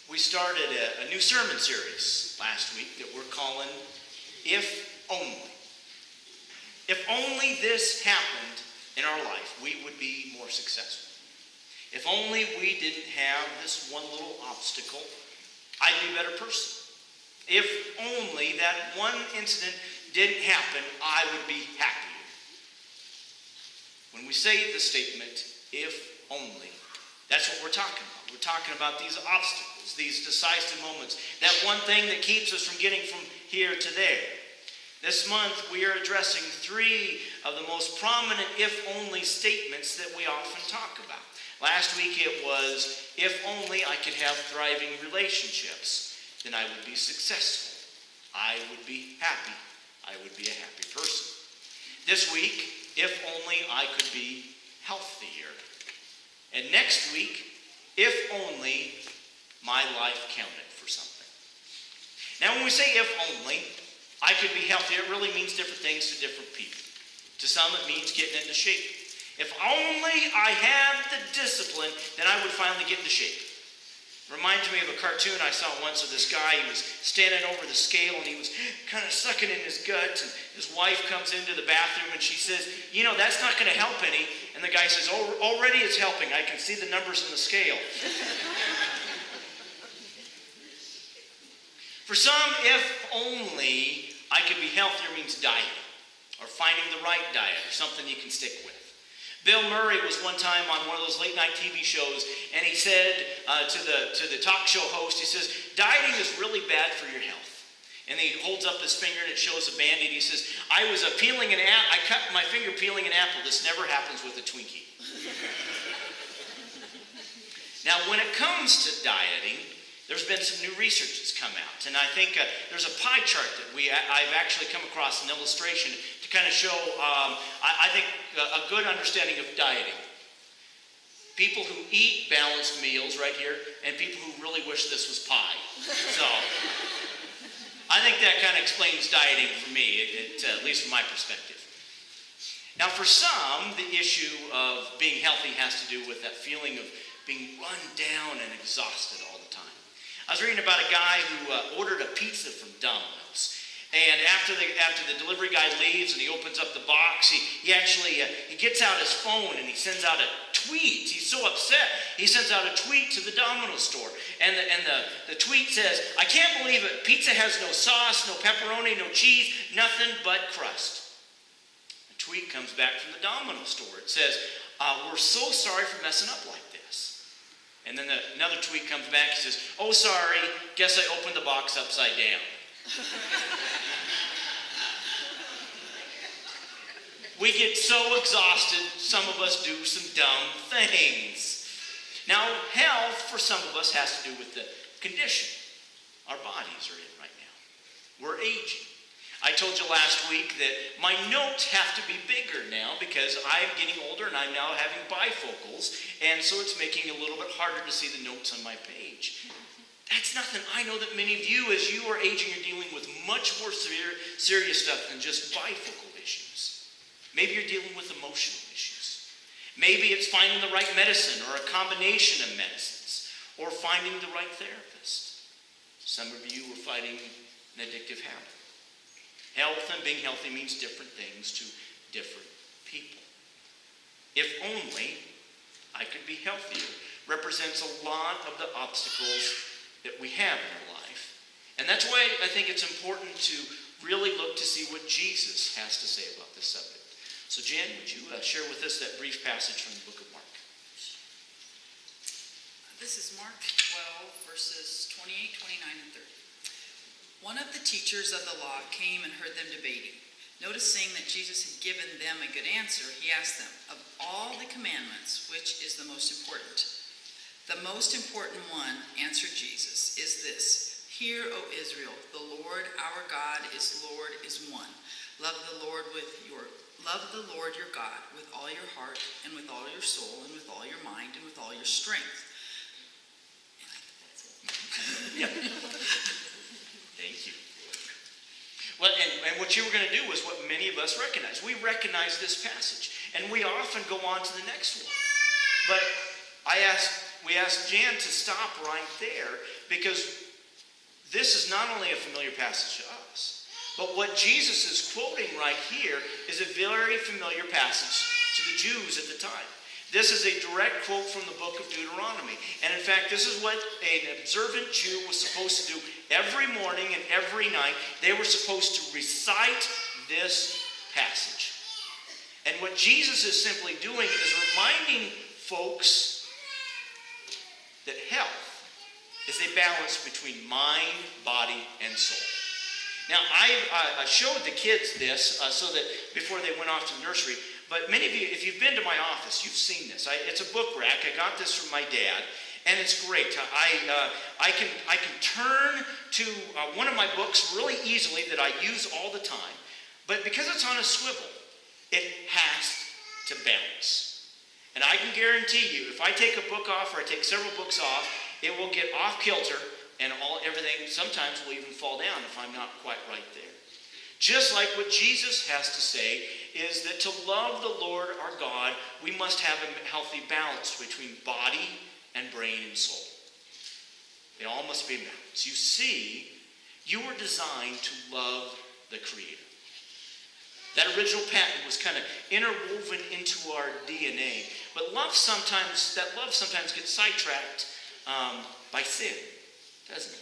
We started a new sermon series last week that we're calling If Only. If only this happened in our life, we would be more successful. If only we didn't have this one little obstacle, I'd be a better person. If only that one incident didn't happen, I would be happier. When we say the statement, if only, that's what we're talking about. We're talking about these obstacles, these decisive moments, that one thing that keeps us from getting from here to there. This month, we are addressing 3 of the most prominent if-only statements that we often talk about. Last week it was, if only I could have thriving relationships, then I would be successful. I would be happy. I would be a happy person. This week, if only I could be healthier. And next week, if only my life counted for something. Now when we say if only I could be healthier, it really means different things to different people. To some it means getting into shape. If only I had the discipline, then I would finally get into shape. Reminds me of a cartoon I saw once of this guy. He was standing over the scale and he was kind of sucking in his guts, and his wife comes into the bathroom and she says, "You know, that's not going to help any." And the guy says, "Oh, already it's helping. I can see the numbers in the scale." For some, if only I could be healthier means dieting, or finding the right diet, or something you can stick with. Bill Murray was one time on one of those late night TV shows, and he said to the talk show host, he says, "Dieting is really bad for your health." And he holds up his finger and it shows a Band-Aid. He says, I cut my finger peeling an apple. This never happens with a Twinkie. Now, when it comes to dieting, there's been some new research that's come out. And I think there's a pie chart that I've actually come across, an illustration, to kind of show, I think, a good understanding of dieting. People who eat balanced meals right here, and people who really wish this was pie. So, I think that kind of explains dieting for me, at least from my perspective. Now, for some, the issue of being healthy has to do with that feeling of being run down and exhausted all the time. I was reading about a guy who ordered a pizza from Domino's. And after the delivery guy leaves and he opens up the box, he gets out his phone and he sends out a tweet. He's so upset, he sends out a tweet to the Domino's store. And the tweet says, "I can't believe it. Pizza has no sauce, no pepperoni, no cheese, nothing but crust." A tweet comes back from the Domino's store. It says, "We're so sorry for messing up like this." And then another tweet comes back. He says, "Oh, sorry, guess I opened the box upside down." We get so exhausted, some of us do some dumb things. Now, health for some of us has to do with the condition our bodies are in right now. We're aging. I told you last week that my notes have to be bigger now because I'm getting older and I'm now having bifocals, and so it's making it a little bit harder to see the notes on my page. That's nothing. I know that many of you, as you are aging, are dealing with much more serious stuff than just bifocal issues. Maybe you're dealing with emotional issues. Maybe it's finding the right medicine or a combination of medicines, or finding the right therapist. Some of you are fighting an addictive habit. Health and being healthy means different things to different people. If only I could be healthier represents a lot of the obstacles that we have in our life. And that's why I think it's important to really look to see what Jesus has to say about this subject. So Jen, would you share with us that brief passage from the book of Mark? This is Mark 12, verses 28, 29, and 30. One of the teachers of the law came and heard them debating. Noticing that Jesus had given them a good answer, he asked them, "Of all the commandments, which is the most important?" "The most important one," answered Jesus, "is this. Hear, O Israel, the Lord our God is one. Love the Lord your God with all your heart and with all your soul and with all your mind and with all your strength." Yeah. Thank you. Well, and what you were going to do was what many of us recognize. We recognize this passage, and we often go on to the next one. But I ask, asked Jan to stop right there, because this is not only a familiar passage to us, but what Jesus is quoting right here is a very familiar passage to the Jews at the time. This is a direct quote from the book of Deuteronomy. And in fact, this is what an observant Jew was supposed to do every morning and every night. They were supposed to recite this passage. And what Jesus is simply doing is reminding folks that health is a balance between mind, body, and soul. Now, I showed the kids this so that before they went off to nursery. But many of you, if you've been to my office, you've seen this. It's a book rack. I got this from my dad, and it's great. I can turn to one of my books really easily that I use all the time. But because it's on a swivel, it has to balance. And I can guarantee you, if I take a book off or I take several books off, it will get off kilter, and everything sometimes will even fall down if I'm not quite right there. Just like what Jesus has to say is that to love the Lord our God, we must have a healthy balance between body and brain and soul. They all must be in balance. You see, you were designed to love the Creator. That original pattern was kind of interwoven into our DNA. But love sometimes gets sidetracked by sin, doesn't it?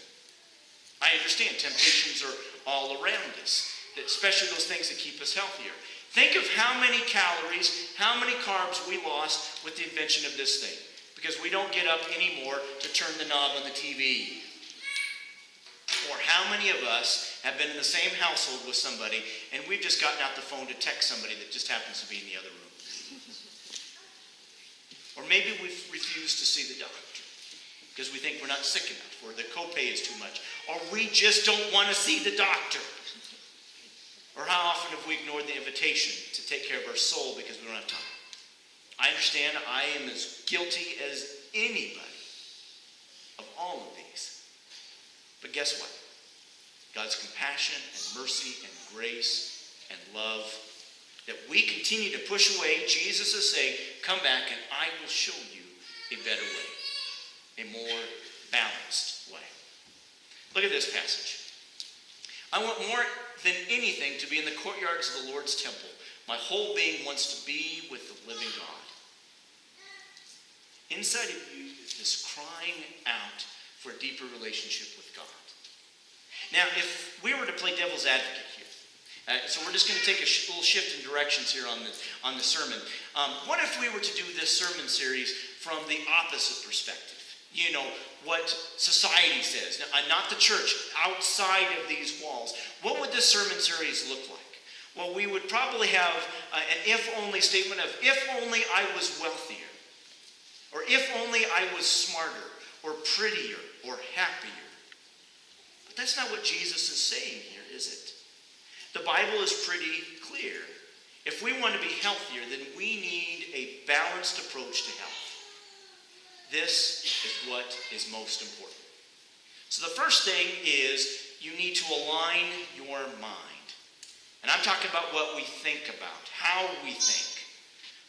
I understand temptations are all around us, especially those things that keep us healthier. Think of how many calories, how many carbs we lost with the invention of this thing, because we don't get up anymore to turn the knob on the TV. Or how many of us have been in the same household with somebody and we've just gotten out the phone to text somebody that just happens to be in the other room. Or maybe we've refused to see the doctor because we think we're not sick enough, or the copay is too much, or we just don't want to see the doctor. Or how often have we ignored the invitation to take care of our soul because we don't have time? I understand I am as guilty as anybody of all of these. But guess what? God's compassion and mercy and grace and love that we continue to push away, Jesus is saying, come back and I will show you a better way, a more balanced way. Look at this passage. I want more than anything to be in the courtyards of the Lord's temple. My whole being wants to be with the living God. Inside of you is this crying out for a deeper relationship with God. Now, if we were to play devil's advocate here, so we're just going to take a little shift in directions here on the sermon. What if we were to do this sermon series from the opposite perspective? You know, what society says, not the church, outside of these walls. What would this sermon series look like? Well, we would probably have an if-only statement of, if only I was wealthier, or if only I was smarter, or prettier, or happier. But that's not what Jesus is saying here, is it? The Bible is pretty clear. If we want to be healthier, then we need a balanced approach to health. This is what is most important. So the first thing is you need to align your mind. And I'm talking about what we think about, how we think.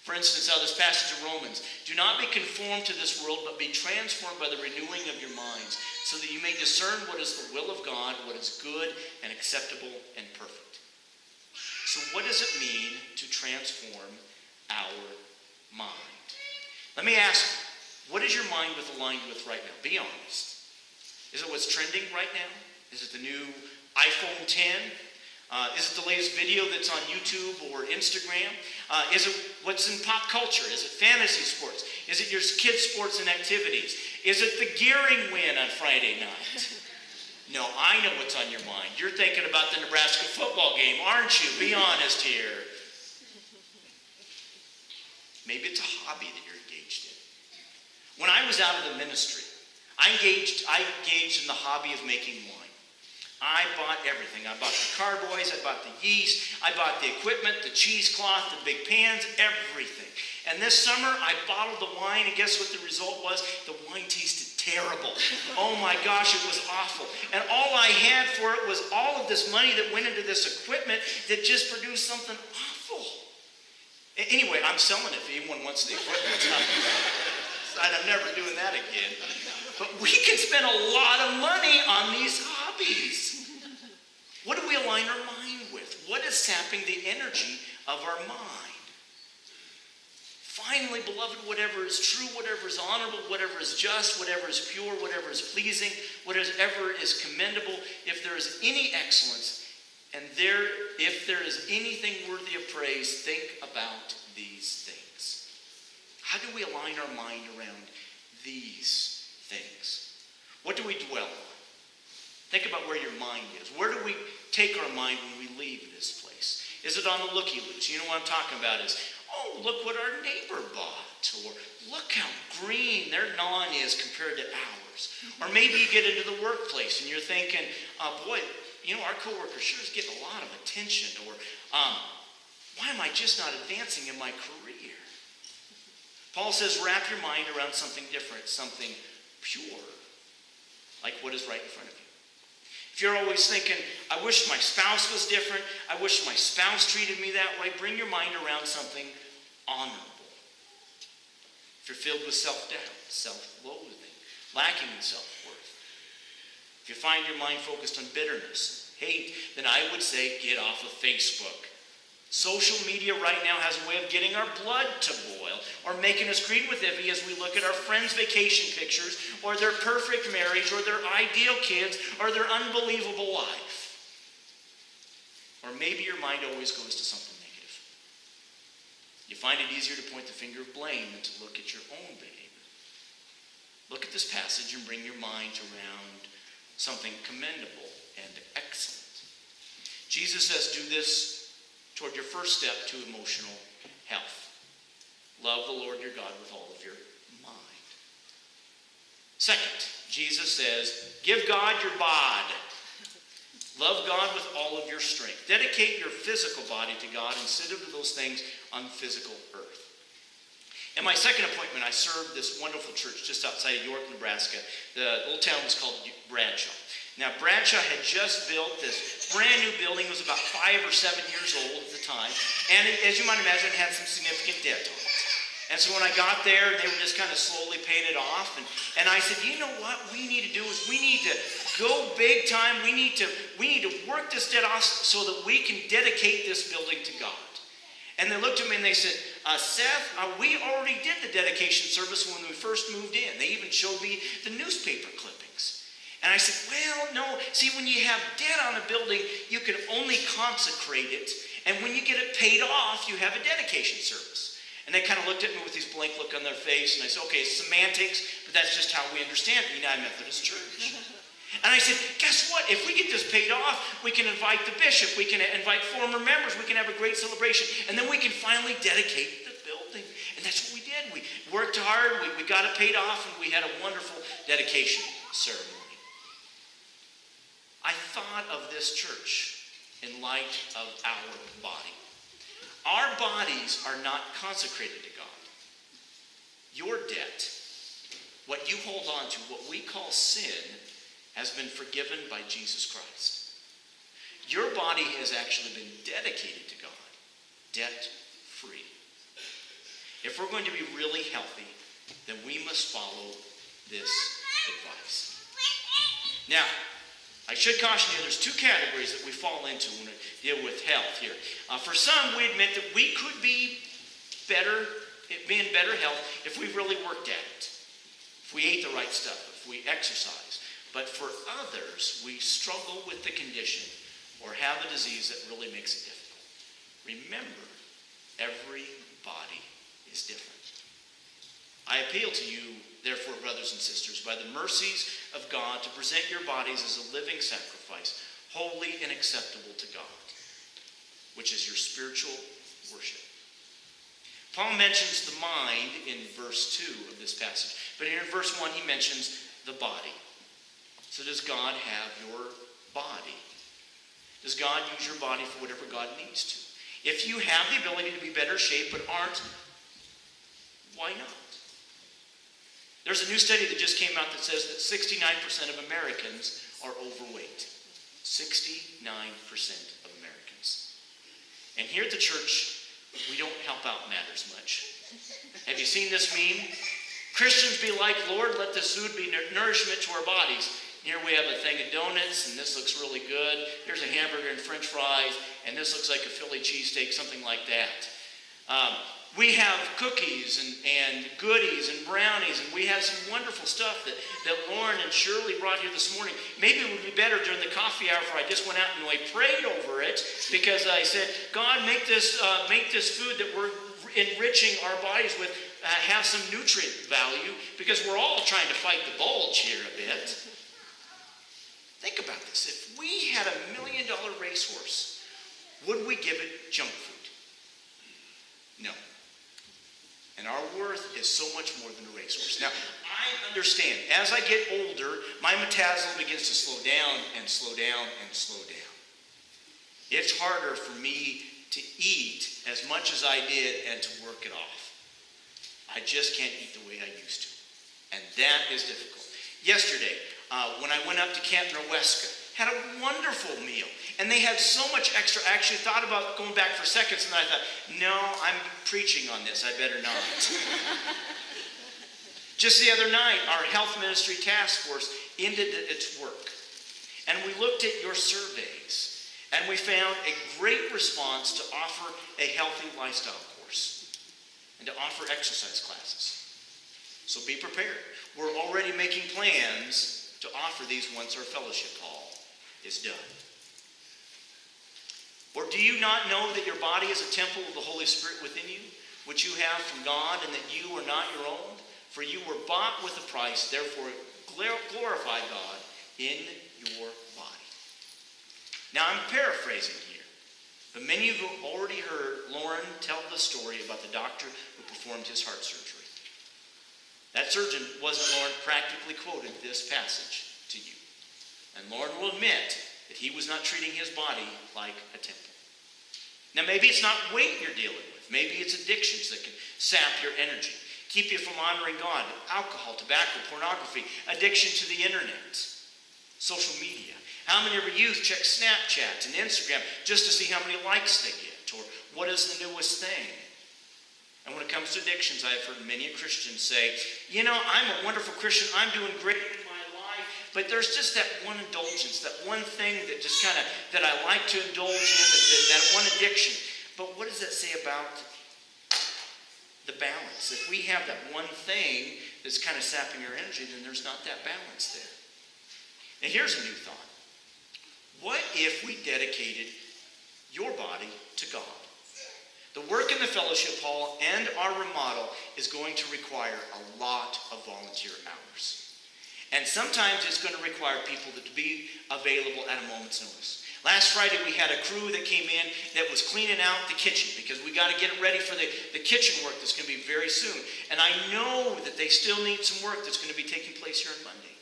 For instance, out of this passage of Romans, do not be conformed to this world, but be transformed by the renewing of your minds, so that you may discern what is the will of God, what is good and acceptable and perfect. So what does it mean to transform our mind? Let me ask you, what is your mind aligned with right now? Be honest. Is it what's trending right now? Is it the new iPhone 10? Is it the latest video that's on YouTube or Instagram? Is it what's in pop culture? Is it fantasy sports? Is it your kids' sports and activities? Is it the gearing win on Friday night? No, I know what's on your mind. You're thinking about the Nebraska football game, aren't you? Be honest here. Maybe it's a hobby that you're engaged in. When I was out of the ministry, I engaged in the hobby of making wine. I bought everything. I bought the carboys, I bought the yeast, I bought the equipment, the cheesecloth, the big pans, everything. And this summer, I bottled the wine, and guess what the result was? The wine tasted terrible. Oh my gosh, it was awful. And all I had for it was all of this money that went into this equipment that just produced something awful. Anyway, I'm selling it if anyone wants the equipment. I'm never doing that again. But we can spend a lot of money on these hobbies. What do we align our mind with? What is sapping the energy of our mind? Finally, beloved, whatever is true, whatever is honorable, whatever is just, whatever is pure, whatever is pleasing, whatever is commendable, if there is any excellence, and if there is anything worthy of praise, think about these things. How do we align our mind around these things? What do we dwell on? Think about where your mind is. Where do we take our mind when we leave this place? Is it on the looky-loos? You know what I'm talking about is, oh, look what our neighbor bought. Or look how green their lawn is compared to ours. Or maybe you get into the workplace and you're thinking, boy, you know, our coworker sure is getting a lot of attention. Or why am I just not advancing in my career? Paul says, wrap your mind around something different, something pure, like what is right in front of you. If you're always thinking, I wish my spouse was different, I wish my spouse treated me that way, bring your mind around something honorable. If you're filled with self-doubt, self-loathing, lacking in self-worth, if you find your mind focused on bitterness, hate, then I would say get off of Facebook. Social media right now has a way of getting our blood to boil or making us green with envy as we look at our friends' vacation pictures or their perfect marriage or their ideal kids or their unbelievable life. Or maybe your mind always goes to something negative. You find it easier to point the finger of blame than to look at your own behavior. Look at this passage and bring your mind around something commendable and excellent. Jesus says, do this toward your first step to emotional health. Love the Lord your God with all of your mind. Second, Jesus says, give God your bod. Love God with all of your strength. Dedicate your physical body to God instead of those things on physical earth. In my second appointment, I served this wonderful church just outside of York, Nebraska. The old town was called Bradshaw. Now, Bradshaw had just built this brand new building. It was about 5 or 7 years old at the time. And as you might imagine, it had some significant debt on it. And so when I got there, they were just kind of slowly painted off. And I said, you know what we need to do is we need to go big time. We need to work this debt off so that we can dedicate this building to God. And they looked at me and they said, Seth, we already did the dedication service when we first moved in. They even showed me the newspaper clippings. And I said, well, no. See, when you have debt on a building, you can only consecrate it. And when you get it paid off, you have a dedication service. And they kind of looked at me with this blank look on their face. And I said, okay, semantics, but that's just how we understand it, United Methodist Church. And I said, guess what? If we get this paid off, we can invite the bishop. We can invite former members. We can have a great celebration. And then we can finally dedicate the building. And that's what we did. We worked hard. We got it paid off. And we had a wonderful dedication ceremony. I thought of this church in light of our body. Our bodies are not consecrated to God. Your debt, what you hold on to, what we call sin, has been forgiven by Jesus Christ. Your body has actually been dedicated to God, debt-free. If we're going to be really healthy, then we must follow this advice. Now, I should caution you, there's two categories that we fall into when we deal with health here. For some, we admit that we could be in better health if we really worked at it, if we ate the right stuff, if we exercised. But for others, we struggle with the condition or have a disease that really makes it difficult. Remember, every body is different. I appeal to you, therefore, brothers and sisters, by the mercies of God, to present your bodies as a living sacrifice, holy and acceptable to God, which is your spiritual worship. Paul mentions the mind in verse 2 of this passage, but here in verse 1 he mentions the body. So does God have your body? Does God use your body for whatever God needs to? If you have the ability to be better shape but aren't, why not? There's a new study that just came out that says that 69% of Americans are overweight. 69% of Americans. And here at the church, we don't help out matters much. Have you seen this meme? Christians be like, Lord, let this food be nourishment to our bodies. Here we have a thing of donuts, and this looks really good. Here's a hamburger and french fries, and this looks like a Philly cheesesteak, something like that. We have cookies and goodies and brownies, and we have some wonderful stuff that Lauren and Shirley brought here this morning. Maybe it would be better during the coffee hour if I just went out and I prayed over it, because I said, God, make this food that we're enriching our bodies with have some nutrient value, because we're all trying to fight the bulge here a bit. Think about this. If we had $1 million racehorse, would we give it junk food? No. And our worth is so much more than a racehorse. Now, I understand, as I get older, my metabolism begins to slow down and slow down and slow down. It's harder for me to eat as much as I did and to work it off. I just can't eat the way I used to. And that is difficult. Yesterday, when I went up to Camp Norweska, had a wonderful meal. And they had so much extra. I actually thought about going back for seconds, and I thought, no, I'm preaching on this. I better not. Just the other night, our health ministry task force ended its work. And we looked at your surveys, and we found a great response to offer a healthy lifestyle course and to offer exercise classes. So be prepared. We're already making plans to offer these once our fellowship hall is done. Or do you not know that your body is a temple of the Holy Spirit within you, which you have from God, and that you are not your own? For you were bought with a price, therefore glorify God in your body. Now I'm paraphrasing here, but many of you have already heard Lauren tell the story about the doctor who performed his heart surgery. That surgeon wasn't, Lauren, practically quoted this passage to you. And Lauren will admit that he was not treating his body like a temple. Now maybe it's not weight you're dealing with. Maybe it's addictions that can sap your energy, keep you from honoring God. Alcohol, tobacco, pornography, addiction to the internet, social media. How many of our youth check Snapchat and Instagram just to see how many likes they get, or what is the newest thing? And when it comes to addictions, I've heard many Christians say, you know, I'm a wonderful Christian, I'm doing great in my life, but there's just that one indulgence, that one thing that just kind of, that I like to indulge in, that one addiction. But what does that say about the balance? If we have that one thing that's kind of sapping our energy, then there's not that balance there. Now here's a new thought. What if we dedicated your body to God? The work in the fellowship hall and our remodel is going to require a lot of volunteer hours. And sometimes it's going to require people to be available at a moment's notice. Last Friday we had a crew that came in that was cleaning out the kitchen because we got to get it ready for the kitchen work that's going to be very soon. And I know that they still need some work that's going to be taking place here on Monday.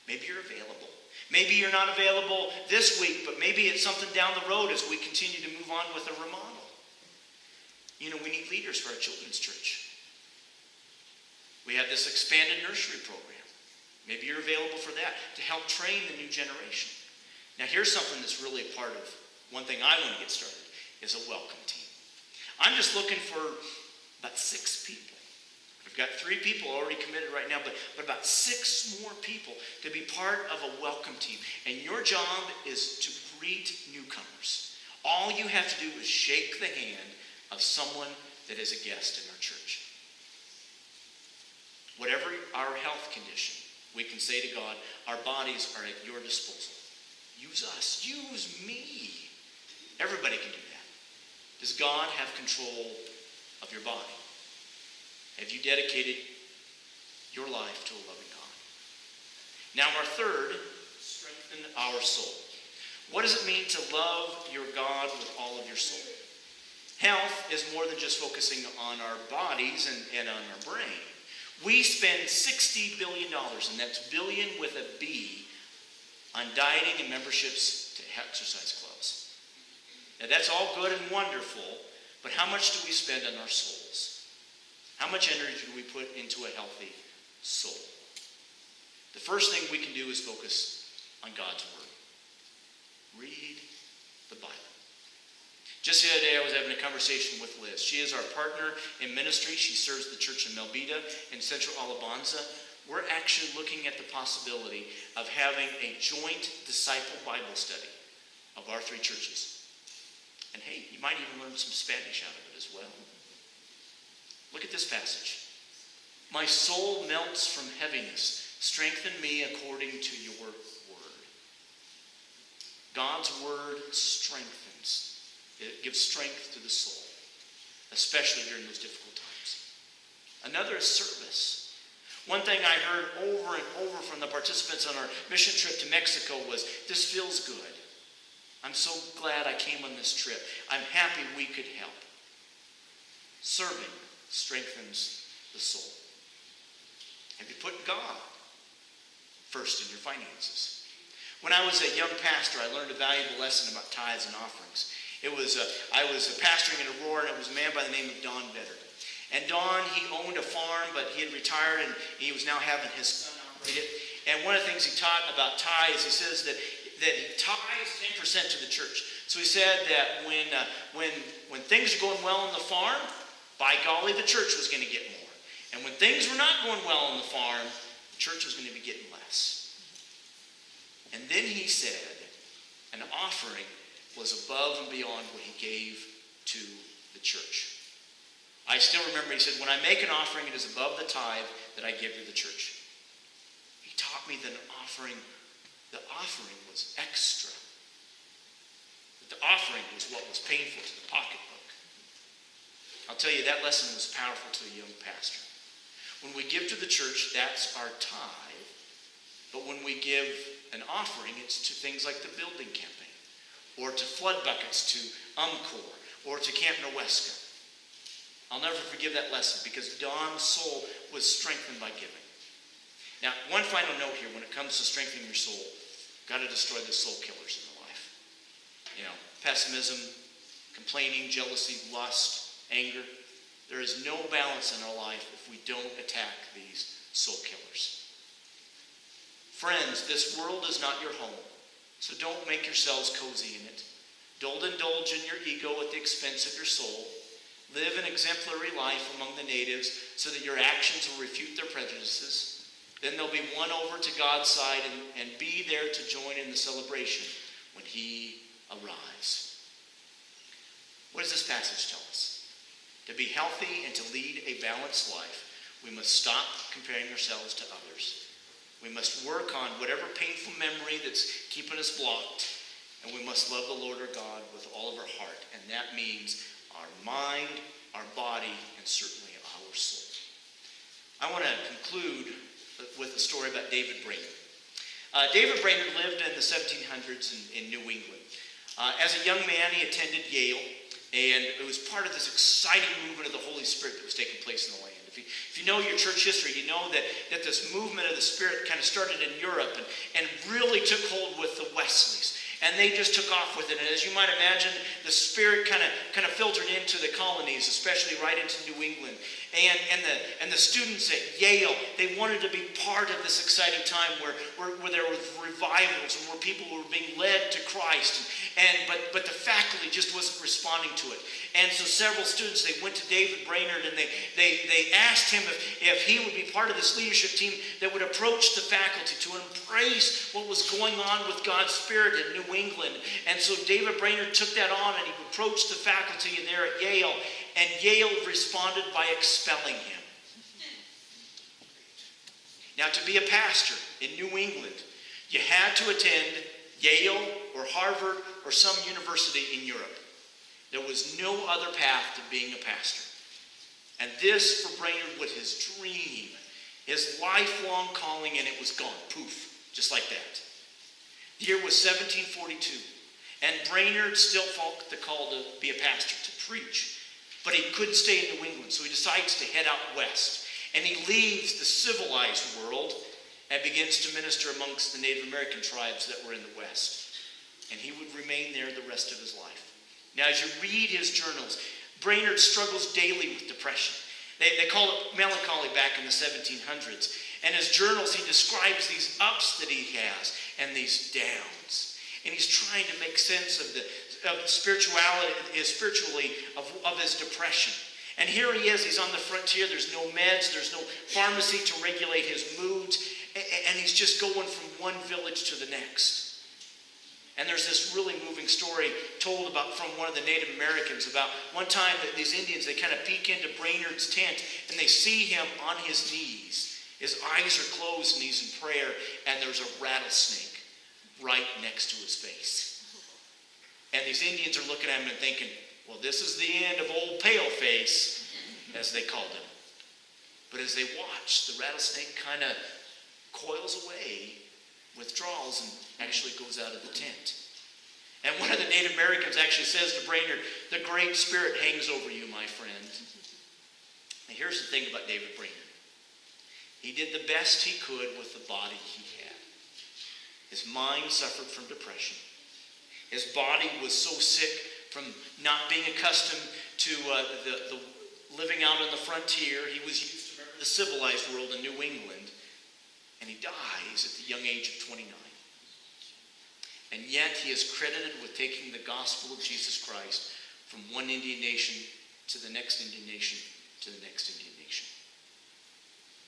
Maybe you're available. Maybe you're not available this week, but maybe it's something down the road as we continue to move on with the remodel. You know, we need leaders for our children's church. We have this expanded nursery program. Maybe you're available for that, to help train the new generation. Now here's something that's really a part of, one thing I want to get started, is a welcome team. I'm just looking for about 6 people. I've got 3 people already committed right now, but about 6 more people to be part of a welcome team. And your job is to greet newcomers. All you have to do is shake the hand of someone that is a guest in our church. Whatever our health condition, we can say to God, our bodies are at your disposal. Use us. Use me. Everybody can do that. Does God have control of your body? Have you dedicated your life to a loving God? Now our third, strengthen our soul. What does it mean to love your God with all of your soul? Health is more than just focusing on our bodies and on our brain. We spend $60 billion, and that's billion with a B, on dieting and memberships to exercise clubs. Now that's all good and wonderful, but how much do we spend on our souls? How much energy do we put into a healthy soul? The first thing we can do is focus on God's Word. Read the Bible. Just the other day, I was having a conversation with Liz. She is our partner in ministry. She serves the church in Melbita in Central Alabanza. We're actually looking at the possibility of having a joint disciple Bible study of our three churches. And hey, you might even learn some Spanish out of it as well. Look at this passage. My soul melts from heaviness. Strengthen me according to your word. God's word strengthens. It gives strength to the soul, especially during those difficult times. Another is service. One thing I heard over and over from the participants on our mission trip to Mexico was, this feels good. I'm so glad I came on this trip. I'm happy we could help. Serving strengthens the soul. Have you put God first in your finances? When I was a young pastor, I learned a valuable lesson about tithes and offerings. I was pastoring in Aurora, and it was a man by the name of Don Vetter. And Don, he owned a farm, but he had retired, and he was now having his son operate it. And one of the things he taught about tithes, he says that he tithes 10% to the church. So he said that when things are going well on the farm, by golly, the church was going to get more. And when things were not going well on the farm, the church was going to be getting less. And then he said, an offering was above and beyond what he gave to the church. I still remember he said, when I make an offering, it is above the tithe that I give to the church. He taught me that the offering was extra. That the offering was what was painful to the pocketbook. I'll tell you, that lesson was powerful to a young pastor. When we give to the church, that's our tithe. But when we give an offering, it's to things like the building campaign, or to flood buckets, to UMCOR, or to Camp Noweska. I'll never forgive that lesson because Don's soul was strengthened by giving. Now, one final note here when it comes to strengthening your soul. Got to destroy the soul killers in the life. Pessimism, complaining, jealousy, lust, anger. There is no balance in our life if we don't attack these soul killers. Friends, this world is not your home. So don't make yourselves cozy in it. Don't indulge in your ego at the expense of your soul. Live an exemplary life among the natives so that your actions will refute their prejudices. Then they'll be won over to God's side and be there to join in the celebration when he arrives. What does this passage tell us? To be healthy and to lead a balanced life, we must stop comparing ourselves to others. We must work on whatever painful memory that's keeping us blocked. And we must love the Lord our God with all of our heart. And that means our mind, our body, and certainly our soul. I want to conclude with a story about David Brainerd. David Brainerd lived in the 1700s in New England. As a young man, he attended Yale. And it was part of this exciting movement of the Holy Spirit that was taking place in the land. If you know your church history, you know that this movement of the Spirit kind of started in Europe and really took hold with the Wesleys. And they just took off with it. And as you might imagine, the Spirit kind of filtered into the colonies, especially right into New England. And the students at Yale, they wanted to be part of this exciting time where there was revivals and where people were being led to Christ. But the faculty just wasn't responding to it. And so several students, they went to David Brainerd and they asked him if he would be part of this leadership team that would approach the faculty to embrace what was going on with God's Spirit in New England. And so David Brainerd took that on and he approached the faculty there at Yale, and Yale responded by expelling him. Now, to be a pastor in New England, you had to attend Yale or Harvard or some university in Europe. There was no other path to being a pastor. And this for Brainerd was his dream, his lifelong calling, and it was gone. Poof, just like that. The year was 1742, and Brainerd still felt the call to be a pastor, to preach. But he couldn't stay in New England, so he decides to head out west. And he leaves the civilized world and begins to minister amongst the Native American tribes that were in the West. And he would remain there the rest of his life. Now, as you read his journals, Brainerd struggles daily with depression. They call it melancholy back in the 1700s. And his journals, he describes these ups that he has and these downs. And he's trying to make sense of spiritually of his depression. And here he is, he's on the frontier, there's no meds, there's no pharmacy to regulate his moods, and he's just going from one village to the next. And there's this really moving story told about from one of the Native Americans about one time that these Indians, they kind of peek into Brainerd's tent and they see him on his knees. His eyes are closed and he's in prayer, and there's a rattlesnake right next to his face. And these Indians are looking at him and thinking, well, this is the end of old Paleface, as they called him. But as they watch, the rattlesnake kind of coils away, withdraws, and actually goes out of the tent. And one of the Native Americans actually says to Brainerd, the Great Spirit hangs over you, my friend. And here's the thing about David Brainerd. He did the best he could with the body he had. His mind suffered from depression. His body was so sick from not being accustomed to the living out on the frontier. He was used to the civilized world in New England. And he dies at the young age of 29. And yet he is credited with taking the gospel of Jesus Christ from one Indian nation to the next Indian nation to the next Indian nation.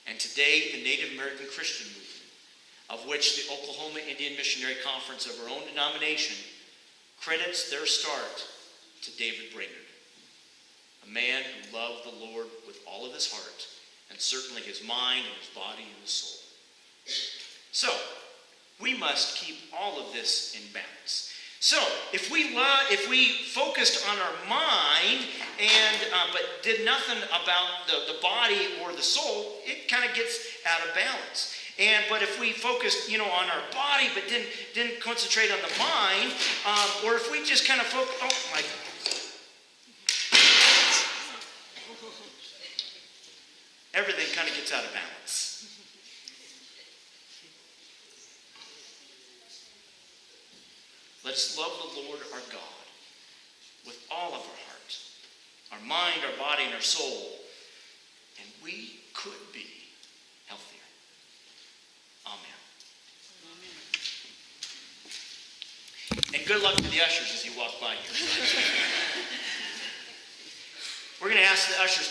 And today, the Native American Christian movement, of which the Oklahoma Indian Missionary Conference of our own denomination credits their start to David Brainerd, a man who loved the Lord with all of his heart, and certainly his mind and his body and his soul. So, we must keep all of this in balance. So, if we focused on our mind but did nothing about the body or the soul, it kind of gets out of balance. But if we focused, on our body but didn't concentrate on the mind, or if we just kind of focus, oh my. Everything kind of gets out of balance. Let's love the Lord our God with all of our heart, our mind, our body, and our soul, and we could be healthier. Amen. And good luck to the ushers as you walk by here. We're going to ask the ushers